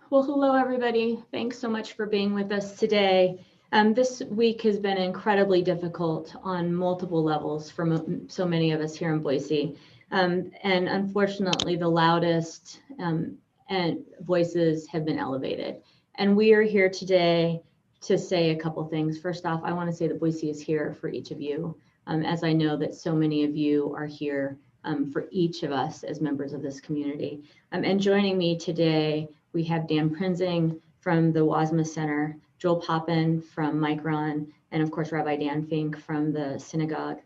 Well, hello, everybody. Thanks so much for being with us today. This week has been incredibly difficult on multiple levels for so many of us here in Boise. And unfortunately, the loudest and voices have been elevated. And we are here today to say a couple things. First off, I want to say that Boise is here for each of you, as I know that so many of you are here for each of us as members of this community. And joining me today, we have Dan Prinzing from the WASMA Center, Joel Poppin from Micron, and of course, Rabbi Dan Fink from the synagogue,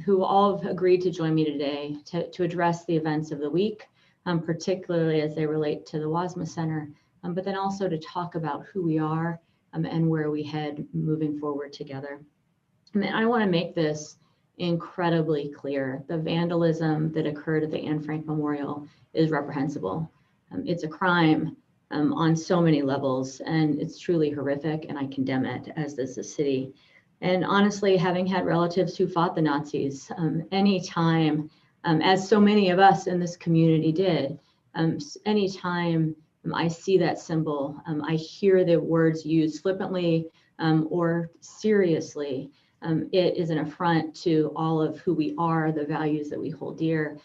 who all have agreed to join me today to address the events of the week, particularly as they relate to the WASMA Center, but then also to talk about who we are and where we head moving forward together. And I want to make this incredibly clear. The vandalism that occurred at the Anne Frank Memorial is reprehensible. It's a crime on so many levels, and it's truly horrific, and I condemn it, as does the city. And honestly, having had relatives who fought the Nazis, anytime, as so many of us in this community did, anytime I see that symbol, I hear the words used flippantly or seriously, it is an affront to all of who we are, the values that we hold dear,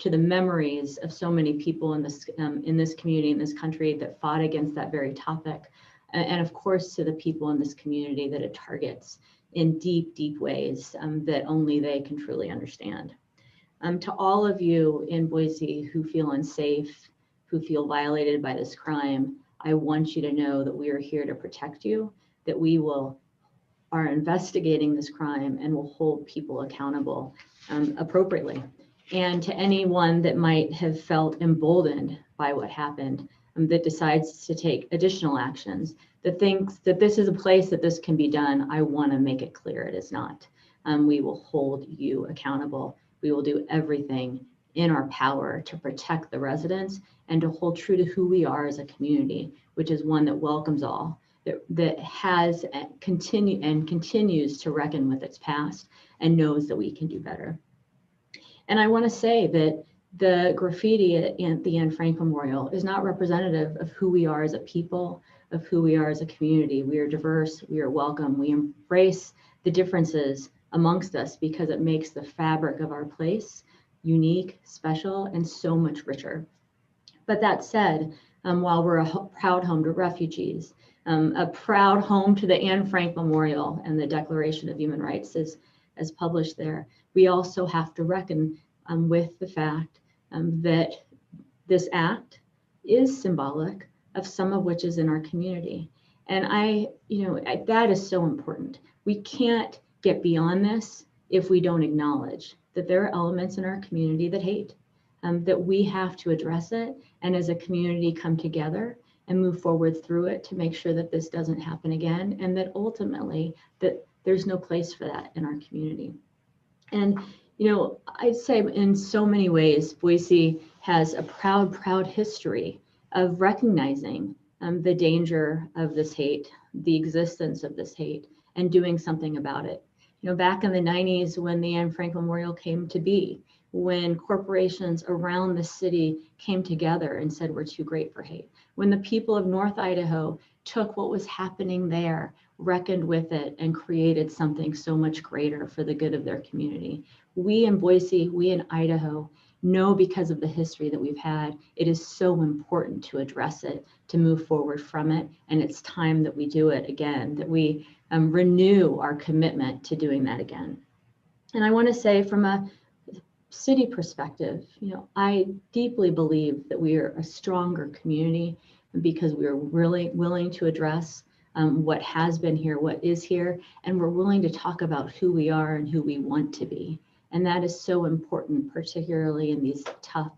to the memories of so many people in this community, in this country that fought against that very topic, and of course to the people in this community that it targets in deep, deep ways that only they can truly understand. To all of you in Boise who feel unsafe, who feel violated by this crime, I want you to know that we are here to protect you, that we are investigating this crime and will hold people accountable appropriately. And to anyone that might have felt emboldened by what happened, that decides to take additional actions, that thinks that this is a place that this can be done, I want to make it clear it is not. We will hold you accountable. We will do everything in our power to protect the residents and to hold true to who we are as a community, which is one that welcomes all, that has continues to reckon with its past and knows that we can do better. And I want to say that the graffiti at the Anne Frank Memorial is not representative of who we are as a people, of who we are as a community. We are diverse, we are welcome, we embrace the differences amongst us because it makes the fabric of our place unique, special, and so much richer. But that said, while we're a proud home to refugees, a proud home to the Anne Frank Memorial and the Declaration of Human Rights as published there, we also have to reckon with the fact that this act is symbolic of some of which is in our community. And that is so important. We can't get beyond this if we don't acknowledge that there are elements in our community that hate, that we have to address it, and as a community come together and move forward through it to make sure that this doesn't happen again, and that ultimately that there's no place for that in our community. And I'd say in so many ways, Boise has a proud history of recognizing the danger of this hate, the existence of this hate, and doing something about it. Back in the 90s when the Anne Frank Memorial came to be, when corporations around the city came together and said, we're too great for hate, when the people of North Idaho took what was happening there, reckoned with it, and created something so much greater for the good of their community. We in Boise, we in Idaho, know because of the history that we've had, it is so important to address it, to move forward from it, and it's time that we do it again, that we renew our commitment to doing that again. And I want to say from a city perspective, I deeply believe that we are a stronger community because we are really willing to address what has been here, what is here, and we're willing to talk about who we are and who we want to be. And that is so important, particularly in these tough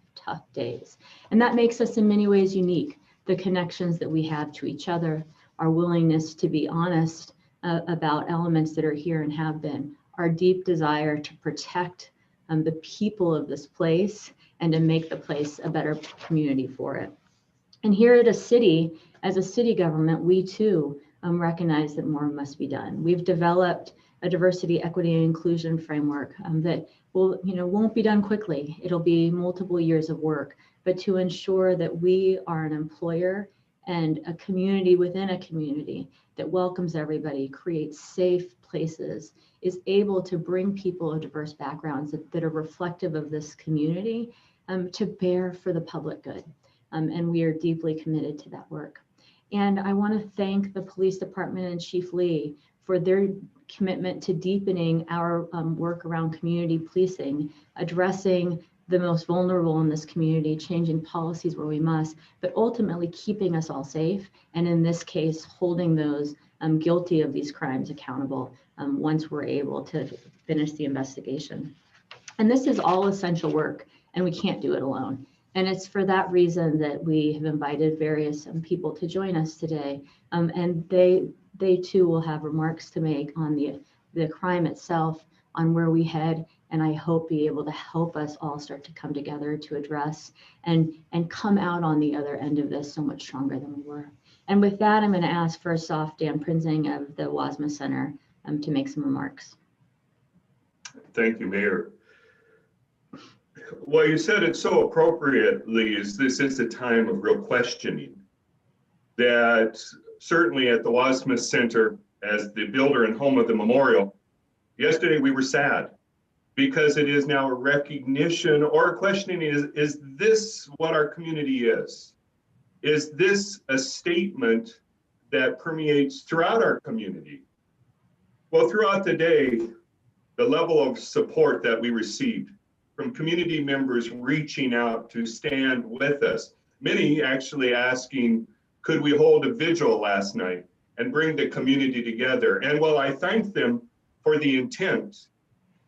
days. And that makes us in many ways unique. The connections that we have to each other, our willingness to be honest about elements that are here and have been, our deep desire to protect the people of this place and to make the place a better community for it. And here at as a city government, we too recognize that more must be done. We've developed a diversity, equity, and inclusion framework that won't be done quickly. It'll be multiple years of work, but to ensure that we are an employer and a community within a community that welcomes everybody, creates safe places, is able to bring people of diverse backgrounds that are reflective of this community to bear for the public good. And we are deeply committed to that work. And I want to thank the police department and Chief Lee for their commitment to deepening our work around community policing, addressing the most vulnerable in this community, changing policies where we must, but ultimately keeping us all safe. And in this case, holding those guilty of these crimes accountable once we're able to finish the investigation. And this is all essential work, and we can't do it alone. And it's for that reason that we have invited various people to join us today. And they too will have remarks to make on the crime itself, on where we head, and I hope be able to help us all start to come together to address and come out on the other end of this so much stronger than we were. And with that, I'm going to ask first off Dan Prinzing of the WASMA Center to make some remarks. Thank you, Mayor. Well, you said it so appropriately, is this is a time of real questioning. That certainly at the WASMA Center, as the builder and home of the memorial, yesterday we were sad because it is now a recognition or a questioning, is this what our community is? Is this a statement that permeates throughout our community? Well, throughout the day, the level of support that we received from community members reaching out to stand with us, many actually asking, could we hold a vigil last night and bring the community together? And while I thank them for the intent,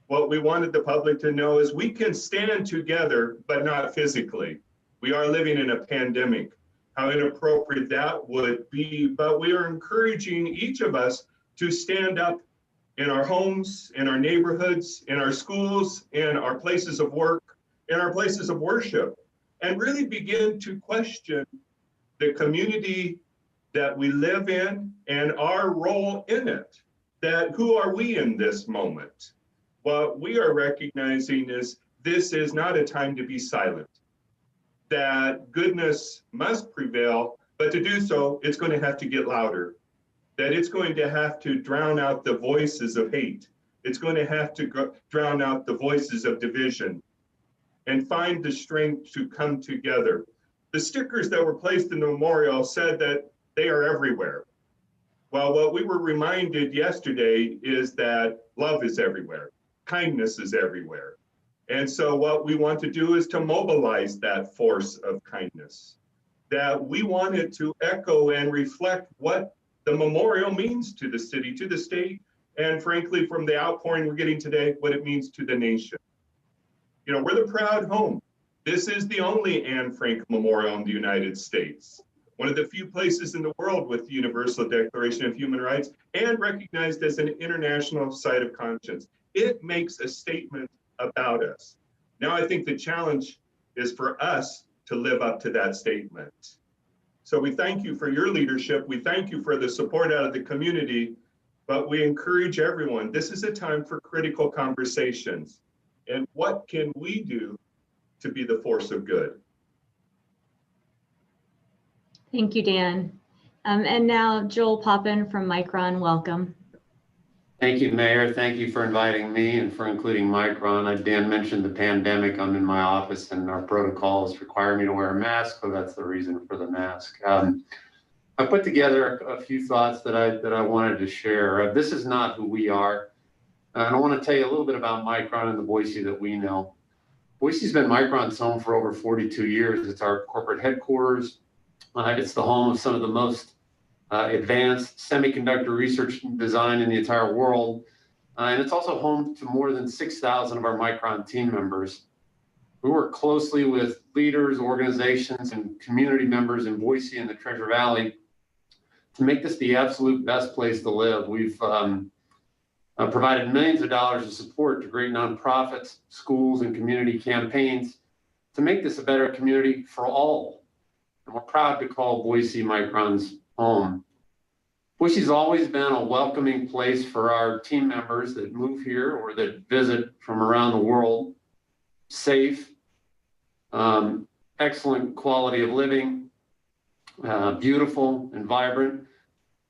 what we wanted the public to know is we can stand together, but not physically. We are living in a pandemic. How inappropriate that would be, but we are encouraging each of us to stand up in our homes, in our neighborhoods, in our schools, in our places of work, in our places of worship, and really begin to question the community that we live in and our role in it. That who are we in this moment? What we are recognizing is this is not a time to be silent. That goodness must prevail, but to do so, it's going to have to get louder. That it's going to have to drown out the voices of hate. It's going to have to drown out the voices of division and find the strength to come together. The stickers that were placed in the memorial said that they are everywhere. Well, what we were reminded yesterday is that love is everywhere. Kindness is everywhere. And so what we want to do is to mobilize that force of kindness, that we want it to echo and reflect what the memorial means to the city, to the state, and frankly, from the outpouring we're getting today, what it means to the nation. You know, we're the proud home. This is the only Anne Frank Memorial in the United States, one of the few places in the world with the Universal Declaration of Human Rights and recognized as an international site of conscience. It makes a statement about us. Now, I think the challenge is for us to live up to that statement. So we thank you for your leadership. We thank you for the support out of the community, but we encourage everyone. This is a time for critical conversations. And what can we do to be the force of good? Thank you, Dan. And now Joel Poppin from Micron, welcome. Thank you, Mayor. Thank you for inviting me and for including Micron. Dan mentioned the pandemic. I'm in my office and our protocols require me to wear a mask, so that's the reason for the mask. I put together a few thoughts that I wanted to share. This is not who we are. And I want to tell you a little bit about Micron and the Boise that we know. Boise's been Micron's home for over 42 years. It's our corporate headquarters. It's the home of some of the most advanced semiconductor research and design in the entire world. And it's also home to more than 6,000 of our Micron team members. We work closely with leaders, organizations, and community members in Boise and the Treasure Valley to make this the absolute best place to live. We've provided millions of dollars of support to great nonprofits, schools, and community campaigns to make this a better community for all. And we're proud to call Boise Micron's home. Boise's always been a welcoming place for our team members that move here or that visit from around the world. Safe, excellent quality of living, beautiful and vibrant,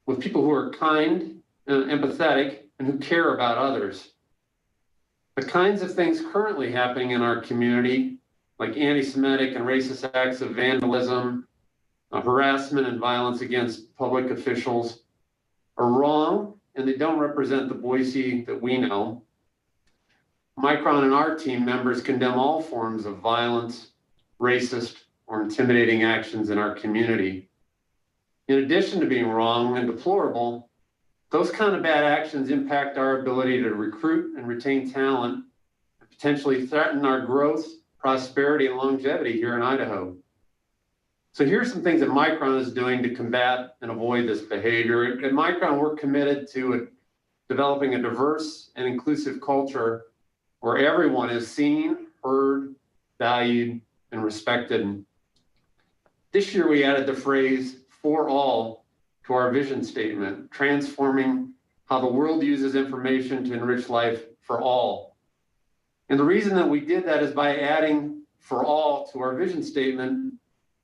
with people who are kind and empathetic and who care about others. The kinds of things currently happening in our community, like anti-Semitic and racist acts of vandalism, harassment and violence against public officials, are wrong, and they don't represent the Boise that we know. Micron and our team members condemn all forms of violence, racist, or intimidating actions in our community. In addition to being wrong and deplorable, those kind of bad actions impact our ability to recruit and retain talent, and potentially threaten our growth, prosperity, and longevity here in Idaho. So here's some things that Micron is doing to combat and avoid this behavior. At Micron, we're committed to developing a diverse and inclusive culture where everyone is seen, heard, valued, and respected. This year, we added the phrase "for all" to our vision statement, transforming how the world uses information to enrich life for all. And the reason that we did that is by adding "for all" to our vision statement,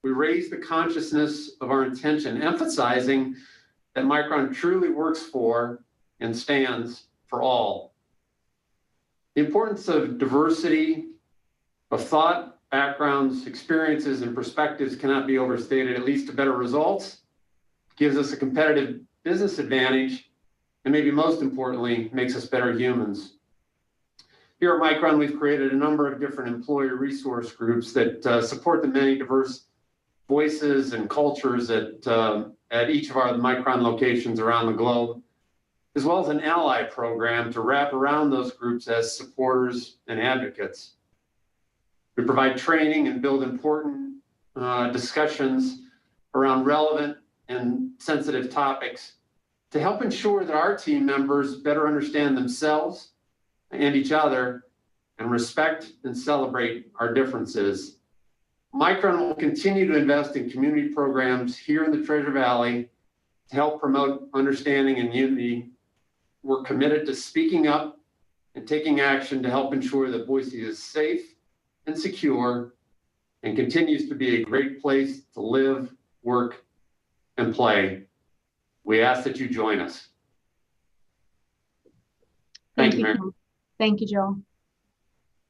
we raised the consciousness of our intention, emphasizing that Micron truly works for and stands for all. The importance of diversity of thought, backgrounds, experiences, and perspectives cannot be overstated. It leads to better results, gives us a competitive business advantage, and maybe most importantly, makes us better humans. Here at Micron, we've created a number of different employee resource groups that support the many diverse voices and cultures at each of our Micron locations around the globe, as well as an ally program to wrap around those groups as supporters and advocates. We provide training and build important discussions around relevant and sensitive topics to help ensure that our team members better understand themselves and each other and respect and celebrate our differences. Micron will continue to invest in community programs here in the Treasure Valley to help promote understanding and unity. We're committed to speaking up and taking action to help ensure that Boise is safe and secure and continues to be a great place to live, work, and play. We ask that you join us. Thank you, Mary. Thank you, Joel.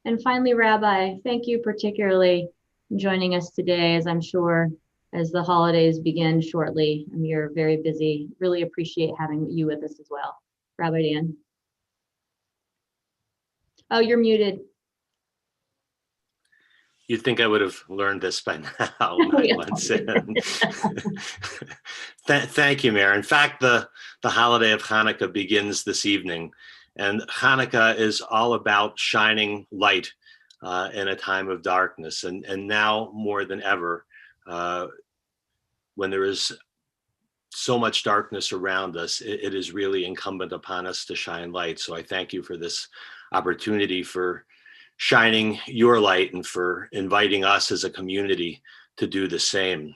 And finally, Rabbi, thank you particularly for joining us today, as I'm sure as the holidays begin shortly, and you're very busy. Really appreciate having you with us as well. Rabbi Dan. Oh, you're muted. You'd think I would have learned this by now, 9 months in. Thank you, Mayor. In fact, the holiday of Hanukkah begins this evening, and Hanukkah is all about shining light in a time of darkness. And now more than ever, when there is so much darkness around us, it is really incumbent upon us to shine light. So I thank you for this opportunity for shining your light and for inviting us as a community to do the same.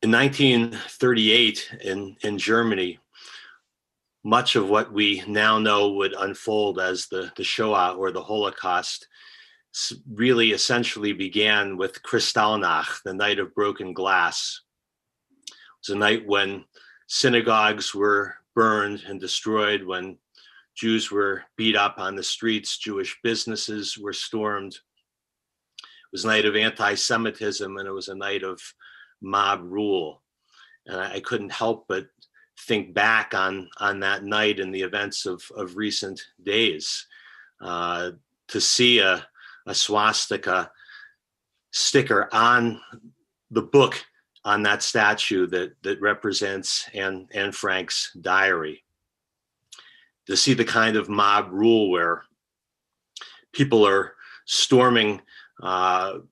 In 1938 in Germany, much of what we now know would unfold as the Shoah or the Holocaust really essentially began with Kristallnacht, the night of broken glass. It was a night when synagogues were burned and destroyed, when Jews were beat up on the streets, Jewish businesses were stormed. It was a night of anti-Semitism, and it was a night of mob rule. And I couldn't help but think back on that night and the events of recent days. To see a swastika sticker on the book on that statue that represents Anne Frank's diary. To see the kind of mob rule where people are storming the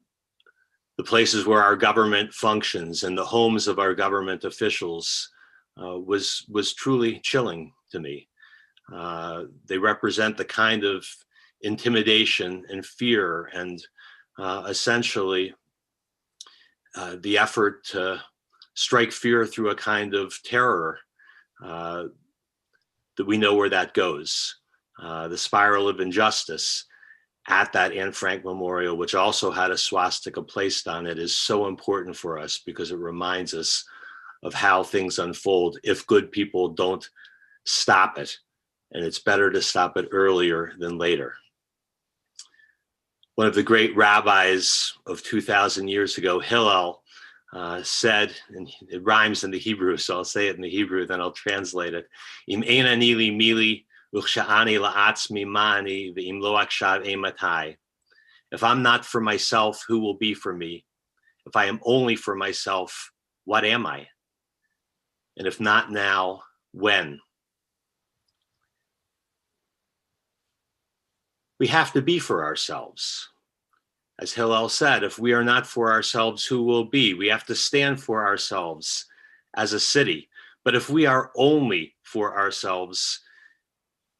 places where our government functions and the homes of our government officials was truly chilling to me. They represent the kind of intimidation and fear and essentially the effort to strike fear through a kind of terror that we know where that goes, the spiral of injustice. at that Anne Frank Memorial, which also had a swastika placed on it, is so important for us because it reminds us of how things unfold if good people don't stop it. And it's better to stop it earlier than later. One of the great rabbis of 2,000 years ago, Hillel, said, and it rhymes in the Hebrew, so I'll say it in the Hebrew, then I'll translate it. Im einani li mili uchsha'ani la'atzmi mani v'im lo akshav ematai. If I'm not for myself, who will be for me? If I am only for myself, what am I? And if not now, when? We have to be for ourselves. As Hillel said, if we are not for ourselves, who will be? We have to stand for ourselves as a city. But if we are only for ourselves,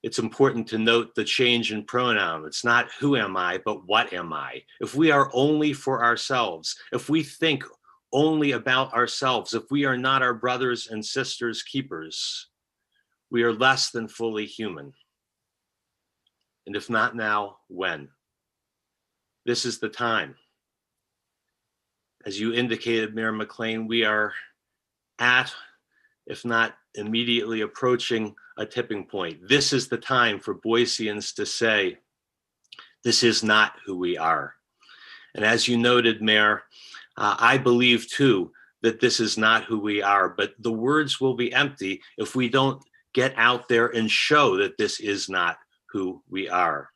it's important to note the change in pronoun. It's not who am I, but what am I? If we are only for ourselves, if we think only about ourselves, if we are not our brothers and sisters' keepers, we are less than fully human. And if not now, when? This is the time. As you indicated, Mayor McLean, we are at, if not immediately approaching, a tipping point. This is the time for Boiseans to say, this is not who we are. And as you noted, Mayor, I believe too that this is not who we are, but the words will be empty if we don't get out there and show that this is not who we are.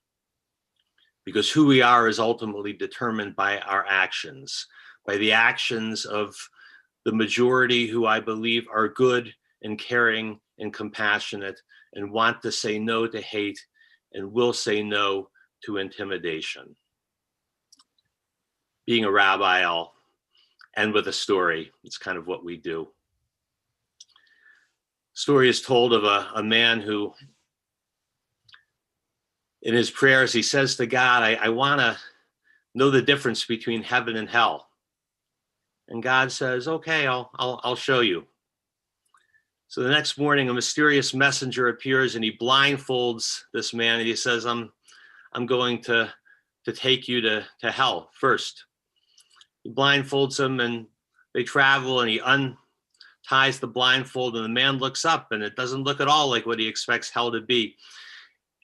Because who we are is ultimately determined by our actions, by the actions of the majority who I believe are good and caring and compassionate and want to say no to hate and will say no to intimidation. Being a rabbi, I'll end with a story. It's kind of what we do. Story is told of a man who, in his prayers, he says to God, I want to know the difference between heaven and hell. And God says, okay, I'll show you. So the next morning, a mysterious messenger appears and he blindfolds this man and he says, I'm going to take you to hell first. He blindfolds him and they travel and he unties the blindfold and the man looks up and it doesn't look at all like what he expects hell to be.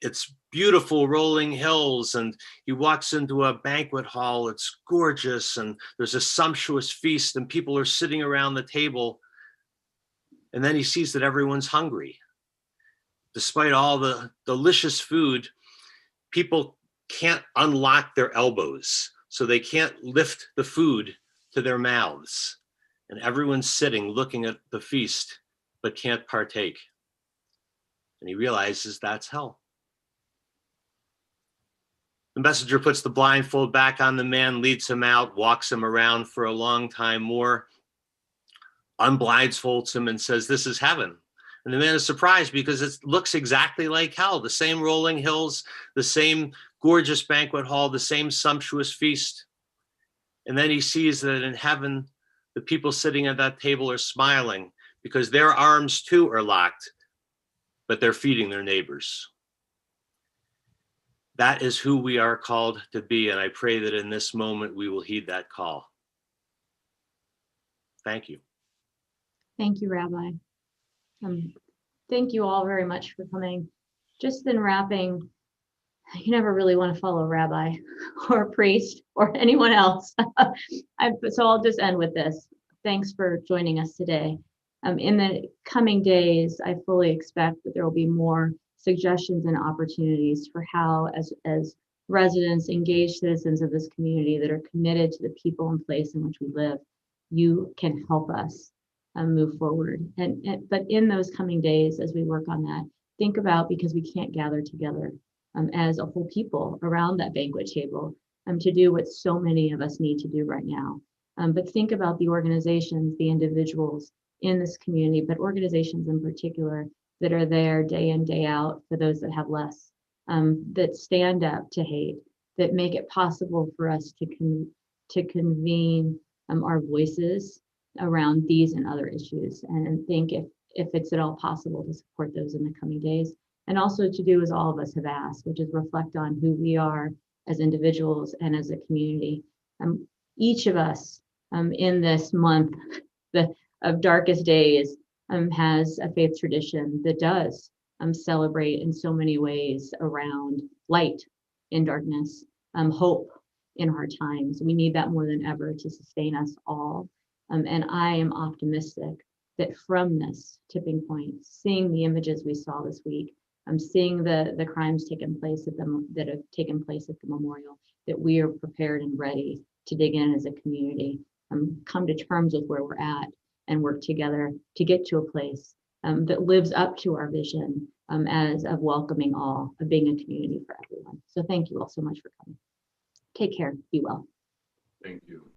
It's beautiful rolling hills and he walks into a banquet hall. It's gorgeous and there's a sumptuous feast and people are sitting around the table. And then he sees that everyone's hungry. Despite all the delicious food, people can't unlock their elbows, so they can't lift the food to their mouths. And everyone's sitting looking at the feast, but can't partake. And he realizes that's hell. The messenger puts the blindfold back on the man, leads him out, walks him around for a long time more, unblindfolds him and says, this is heaven. And the man is surprised because it looks exactly like hell. The same rolling hills, the same gorgeous banquet hall, the same sumptuous feast. And then he sees that in heaven, the people sitting at that table are smiling because their arms too are locked, but they're feeding their neighbors. That is who we are called to be. And I pray that in this moment, we will heed that call. Thank you. Thank you, Rabbi. Thank you all very much for coming. Just in wrapping, you never really want to follow a rabbi or a priest or anyone else. So I'll just end with this. Thanks for joining us today. In the coming days, I fully expect that there will be more suggestions and opportunities for how, as residents, engaged citizens of this community that are committed to the people and place in which we live, you can help us move forward. But in those coming days, as we work on that, think about, because we can't gather together as a whole people around that banquet table to do what so many of us need to do right now. But think about the organizations, the individuals in this community, but organizations in particular that are there day in, day out for those that have less, that stand up to hate, that make it possible for us to convene our voices around these and other issues, and think if it's at all possible to support those in the coming days, and also to do as all of us have asked, which is reflect on who we are as individuals and as a community. Each of us in this month of darkest days has a faith tradition that does celebrate in so many ways around light in darkness, hope in hard times. We need that more than ever to sustain us all. And I am optimistic that from this tipping point, seeing the images we saw this week, seeing the crimes that have taken place at the memorial, that we are prepared and ready to dig in as a community, come to terms with where we're at and work together to get to a place that lives up to our vision as of welcoming all, of being a community for everyone. So thank you all so much for coming. Take care. Be well. Thank you.